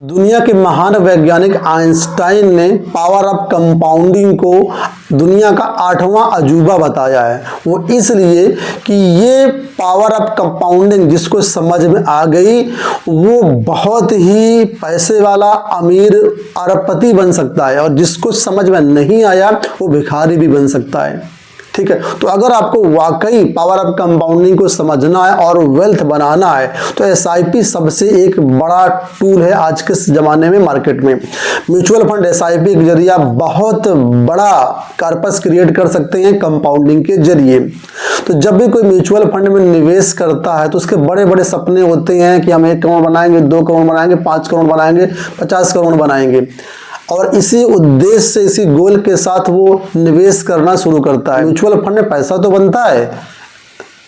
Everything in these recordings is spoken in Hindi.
दुनिया के महान वैज्ञानिक आइंस्टाइन ने पावर ऑफ कंपाउंडिंग को दुनिया का 8वां अजूबा बताया है। वो इसलिए कि ये पावर ऑफ कंपाउंडिंग जिसको समझ में आ गई वो बहुत ही पैसे वाला अमीर अरबपति बन सकता है, और जिसको समझ में नहीं आया वो भिखारी भी बन सकता है। ठीक है, तो अगर आपको वाकई पावर ऑफ कंपाउंडिंग को समझना है और वेल्थ बनाना है तो एसआईपी सबसे एक बड़ा टूल है आज के ज़माने में मार्केट में। म्यूचुअल फंड एसआईपी के जरिए आप बहुत बड़ा कॉर्पस क्रिएट कर सकते हैं कंपाउंडिंग के जरिए। तो जब भी कोई म्यूचुअल फंड में निवेश करता है तो उसके बड़े बड़े सपने होते हैं कि हम 1 करोड़ बनाएंगे, 2 करोड़ बनाएंगे, 5 करोड़ बनाएंगे, 50 करोड़ बनाएंगे, और इसी उद्देश्य से, इसी गोल के साथ वो निवेश करना शुरू करता है। म्यूचुअल फंड में पैसा तो बनता है,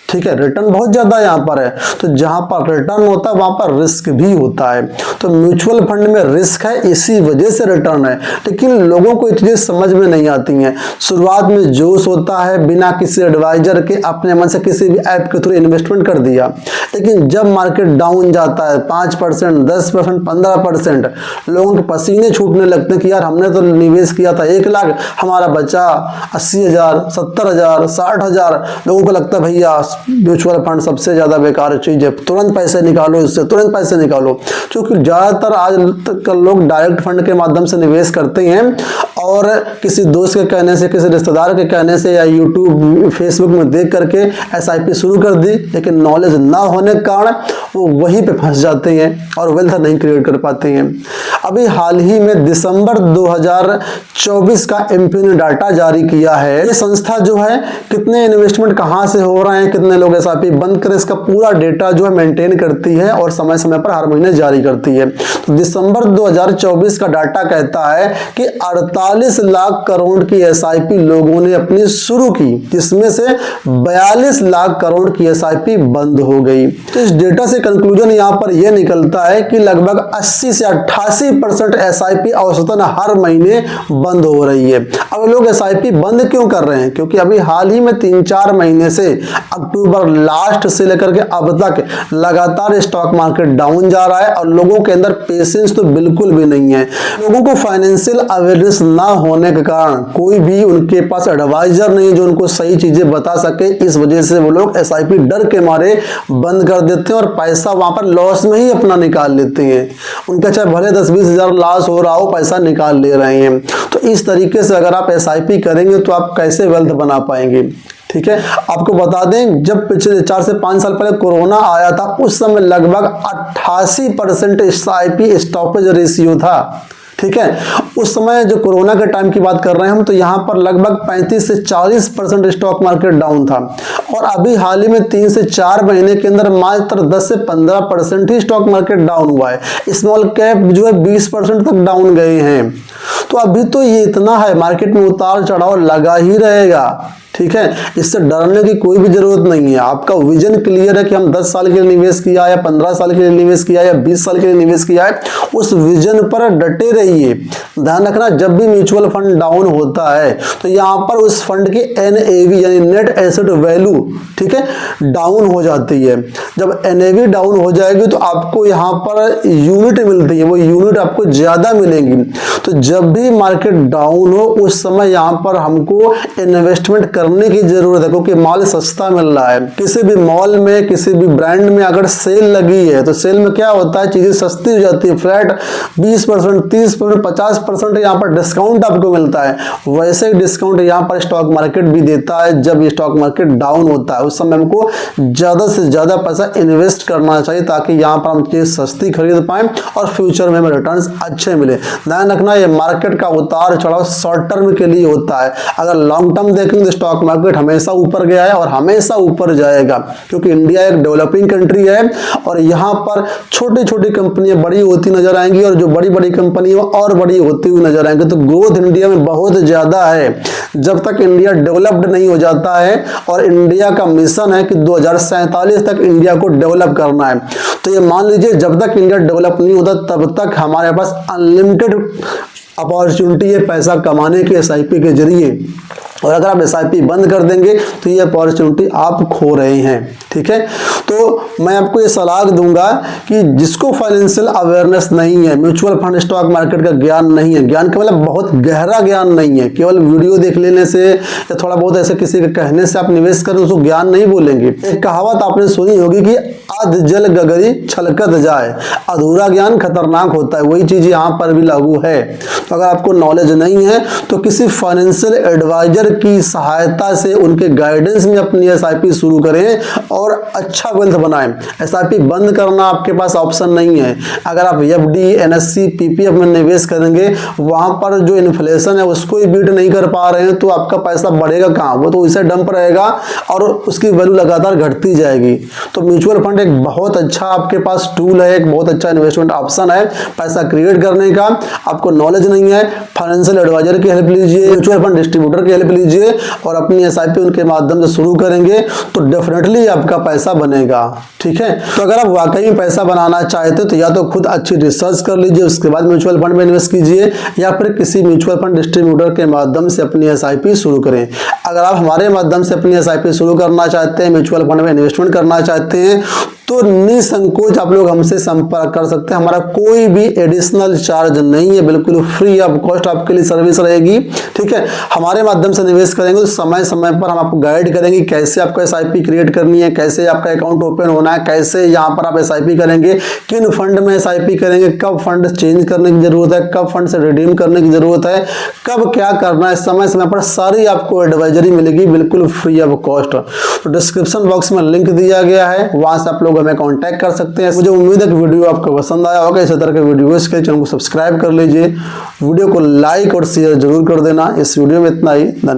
ठीक है, रिटर्न बहुत ज़्यादा यहाँ पर है, तो जहाँ पर रिटर्न होता है वहाँ पर रिस्क भी होता है। तो म्यूचुअल फंड में रिस्क है, इसी वजह से रिटर्न है, लेकिन लोगों को ये चीज़ें समझ में नहीं आती हैं। शुरुआत में जोश होता है, बिना किसी एडवाइजर के अपने मन से किसी भी ऐप के थ्रू इन्वेस्टमेंट कर दिया, लेकिन जब मार्केट डाउन जाता है 5%, 10%, 15%, लोगों के पसीने छूटने लगते हैं कि यार हमने तो निवेश किया था 1 लाख, हमारा बचा 80,000, 70,000, 60,000। लोगों को लगता है भैया म्यूचुअल फंड सबसे ज़्यादा बेकार चीज़ है, तुरंत पैसे निकालो इससे, तुरंत पैसे निकालो। क्योंकि ज़्यादातर आज तक लोग डायरेक्ट फंड के माध्यम से निवेश करते हैं, और किसी दोस्त के कहने से, किसी रिश्तेदार के कहने से, या यूट्यूब फेसबुक में देख करके एसआईपी शुरू कर दी, लेकिन नॉलेज ना होने के कारण वो वहीं पे फंस जाते हैं और वेल्थ नहीं क्रिएट कर पाते हैं। अभी हाल ही में दिसंबर 2024 का एमपी ने डाटा जारी किया है। ये संस्था जो है कितने इन्वेस्टमेंट कहाँ से हो रहे हैं, कितने लोग एसआईपी बंद करें, इसका पूरा डेटा जो है मेंटेन करती है और समय समय पर हर महीने जारी करती है। तो दिसंबर 2024 का डाटा कहता है कि 48 लाख करोड़ की एसआईपी लोगों ने अपनी शुरू की, जिसमें से 42 लाख करोड़ की एसआईपी बंद हो गई। तो इस डेटा से कंक्लूजन यहाँ पर यह निकलता है कि लगभग 80 से 88% एसआईपी औसतन हर महीने बंद हो रही है। अब लोग एसआईपी बंद क्यों कर रहे हैं? क्योंकि अभी हाल ही में 3-4 महीने से, अक्टूबर लास्ट से लेकर के अब तक लगातार स्टॉक मार्केट डाउन जा रहा है, और लोगों के अंदर पेशेंस तो बिल्कुल भी नहीं है। लोगों को फाइनेंशियल अवेयरनेस ना होने के कारण कोई भी उनके पास एडवाइजर नहीं है जो उनको सही चीजें बता सके। इस वजह से वो लोग एसआईपी डर के मारे बंद कर देते हैं और पैसा वहां पर लॉस में ही अपना निकाल लेते हैं। उनका चाहे भले 10-20 हज़ार लॉस हो रहा हो, पैसा निकाल ले रहे हैं। तो इस तरीके से अगर आप एसआईपी करेंगे तो आप कैसे वेल्थ बना पाएंगे? ठीक है, आपको बता दें जब पिछले 4 से 5 साल पहले कोरोना आया था उस समय लगभग 88% एसआईपी स्टॉपेज रेशियो था। ठीक है, उस समय जो कोरोना के टाइम की बात कर रहे हैं हम, तो यहाँ पर लगभग 35 से 40% स्टॉक मार्केट डाउन था, और अभी हाल ही में 3 से 4 महीने के अंदर मात्र 10 से 15% ही स्टॉक मार्केट डाउन हुआ है। स्मॉल कैप जो है 20% तक डाउन गए हैं। तो अभी तो ये इतना है, मार्केट में उतार चढ़ाव लगा ही रहेगा। ठीक है, इससे डरने की कोई भी जरूरत नहीं है। आपका विजन क्लियर है कि हम 10 साल के लिए निवेश किया, या 15 साल के लिए निवेश किया, या 20 साल के लिए निवेश किया है, उस विजन पर डटे रहिए। ध्यान रखना, जब भी म्यूचुअल फंड डाउन होता है तो यहाँ पर उस फंड की एनएवी यानी नेट एसेट वैल्यू, ठीक है, डाउन हो जाती है। जब एनएवी डाउन हो जाएगी तो आपको यहाँ पर यूनिट मिलती है, वो यूनिट आपको ज्यादा मिलेंगी। तो जब भी मार्केट डाउन हो उस समय यहाँ पर हमको इन्वेस्टमेंट करने की जरूरत है, क्योंकि माल सस्ता मिल रहा है। किसी भी मॉल में, किसी भी ब्रांड में अगर सेल लगी है तो सेल में क्या होता है, चीजें सस्ती हो जाती है, फ्लैट 20%, 30%, 50% यहाँ पर डिस्काउंट आपको मिलता है। वैसे ही डिस्काउंट यहाँ पर स्टॉक मार्केट भी देता है। जब ये स्टॉक मार्केट डाउन होता है उस समय हमको ज्यादा से ज्यादा पैसा इन्वेस्ट करना चाहिए, ताकि यहाँ पर हम चीज सस्ती खरीद पाए और फ्यूचर में हमें रिटर्न्स अच्छे मिले। ध्यान रखना, ये मार्केट का उतार चढ़ाव शॉर्ट टर्म के लिए होता है। अगर लॉन्ग टर्म देखेंगे तो स्टॉक मार्केट हमेशा ऊपर गया है और हमेशा ऊपर जाएगा, क्योंकि इंडिया एक डेवलपिंग कंट्री है और यहाँ पर छोटी छोटी कंपनियां बड़ी होती नजर आएंगी, और जो बड़ी बड़ी कंपनियां और बड़ी होती हुई नजर आएंगी। तो ग्रोथ इंडिया में बहुत ज्यादा है। जब तक इंडिया डेवलप्ड नहीं हो जाता है, और इंडिया का मिशन है कि 2047 तक इंडिया को डेवलप करना है, तो ये मान लीजिए जब तक इंडिया डेवलप नहीं होता तब तक हमारे पास अनलिमिटेड अपॉर्चुनिटी है पैसा कमाने के एसआईपी के जरिए। और अगर आप एसआईपी बंद कर देंगे तो ये अपॉर्चुनिटी आप खो रहे हैं। ठीक है, तो मैं आपको ये सलाह दूंगा कि जिसको फाइनेंशियल अवेयरनेस नहीं है, म्यूचुअल फंड स्टॉक मार्केट का ज्ञान नहीं है, ज्ञान का मतलब बहुत गहरा ज्ञान नहीं है, केवल वीडियो देख लेने से या थोड़ा बहुत ऐसे किसी के कहने से आप निवेश करें उसको ज्ञान नहीं बोलेंगे। एक कहावत आपने सुनी होगी कि आध जल गगरी छलकत जाए, अधूरा ज्ञान खतरनाक होता है, वही चीज यहाँ पर भी लागू है। तो अगर आपको नॉलेज नहीं है तो किसी फाइनेंशियल एडवाइजर की सहायता से उनके गाइडेंस में अपनी एसआईपी शुरू करें और अच्छा वेल्थ बनाएं। एसआईपी बंद करना आपके पास ऑप्शन नहीं है। अगर आप एफडी, एनएससी, पीपीएफ में निवेश करेंगे, वहां पर जो इन्फ्लेशन है उसको ही बीट नहीं कर पा रहे हैं तो आपका पैसा बढ़ेगा कहाँ, वो तो वैसे डंप रहेगा और उसकी वैल्यू लगातार घटती जाएगी। तो म्यूचुअल फंड एक बहुत अच्छा आपके पास टूल है, एक बहुत अच्छा इन्वेस्टमेंट ऑप्शन है पैसा क्रिएट करने का। आपको नॉलेज नहीं है, फाइनेंशियल एडवाइजर की हेल्प लीजिए, म्यूचुअल फंड डिस्ट्रीब्यूटर की हेल्प लीजिए और अपनी एसआईपी उनके माध्यम से शुरू करेंगे तो डेफिनेटली आपका पैसा बनेगा। ठीक है, तो अगर आप वाकई में पैसा बनाना चाहते हो तो या तो खुद अच्छी रिसर्च कर लीजिए, उसके बाद म्यूचुअल फंड में इन्वेस्ट कीजिए या फिर किसी म्यूचुअल फंड डिस्ट्रीब्यूटर के माध्यम से अपनी एसआईपी शुरू करें। अगर आप हमारे माध्यम से अपनी एसआईपी शुरू करना चाहते हैं, म्यूचुअल फंड में इन्वेस्टमेंट करना चाहते हैं तो निसंकोच आप लोग हमसे संपर्क कर सकते हैं। हमारा कोई भी एडिशनल चार्ज नहीं है, बिल्कुल फ्री ऑफ कॉस्ट आपके लिए सर्विस रहेगी। ठीक है, हमारे माध्यम से निवेश करेंगे तो समय समय पर हम आपको गाइड करेंगे कैसे आपको एसआईपी क्रिएट करनी है, कैसे आपका अकाउंट ओपन होना है, कैसे यहाँ पर आप एसआईपी करेंगे, किन फंड में एसआईपी करेंगे, कब फंड चेंज करने की जरूरत है, कब फंड से रिडीम करने की जरूरत है, कब क्या करना है, समय समय पर सारी आपको एडवाइजरी मिलेगी बिल्कुल फ्री ऑफ कॉस्ट। तो डिस्क्रिप्शन बॉक्स में लिंक दिया गया है, वहां से आप लोग हमें कांटेक्ट कर सकते हैं। मुझे उम्मीद है कि वीडियो आपको पसंद आया होगा। इसी तरह के वीडियोस के चैनल को सब्सक्राइब कर लीजिए, वीडियो को लाइक और शेयर जरूर कर देना। इस वीडियो में इतना ही, धन्यवाद।